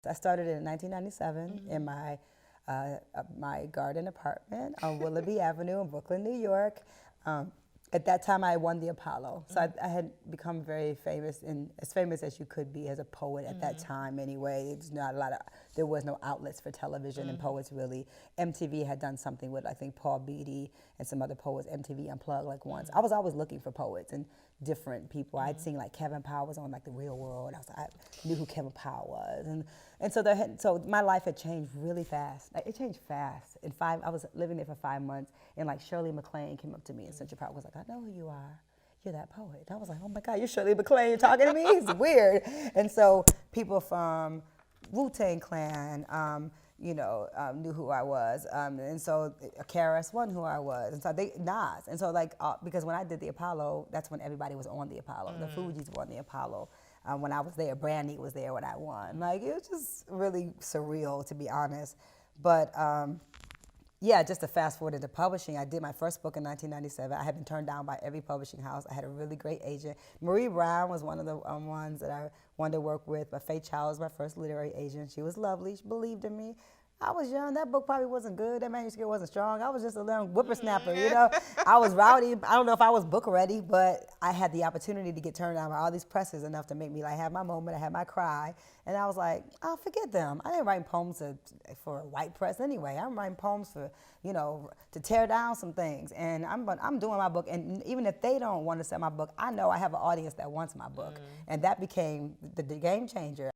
I started in 1997 in my garden apartment on Willoughby Avenue in Brooklyn, New York. At that time, I won the Apollo, so I had become very famous, and as famous as you could be as a poet at that time. Anyway, there was no outlets for television and poets really. MTV had done something with I think Paul Beatty and some other poets. MTV Unplugged like once. I was always looking for poets and different people. I'd seen like Kevin Powell was on like The Real World. I knew who Kevin Powell was, and so my life had changed really fast. Like, it changed fast. I was living there for 5 months, and like Shirley MacLaine came up to me in Central Park, was like, I know who you are. You're that poet. I was like, oh my God, you're Shirley MacLaine. You're talking to me? It's weird. And so people from Wu-Tang Clan, knew who I was. And so KRS-One who I was. And so Nas. And so because when I did the Apollo, that's when everybody was on the Apollo. The Fugees were on the Apollo. When I was there, Brandy was there when I won. Like, it was just really surreal, to be honest. But just to fast forward into publishing, I did my first book in 1997. I had been turned down by every publishing house. I had a really great agent. Marie Brown was one of the ones that I wanted to work with, but Faye Chow was my first literary agent. She was lovely. She believed in me. I was young. That book probably wasn't good. That manuscript wasn't strong. I was just a little whippersnapper, I was rowdy. I don't know if I was book ready, but I had the opportunity to get turned down by all these presses enough to make me like have my moment. I had my cry, and I was like, oh, forget them. I didn't write poems for a white press anyway. I'm writing poems for, to tear down some things. And I'm doing my book, and even if they don't want to sell my book, I know I have an audience that wants my book, and that became the game changer.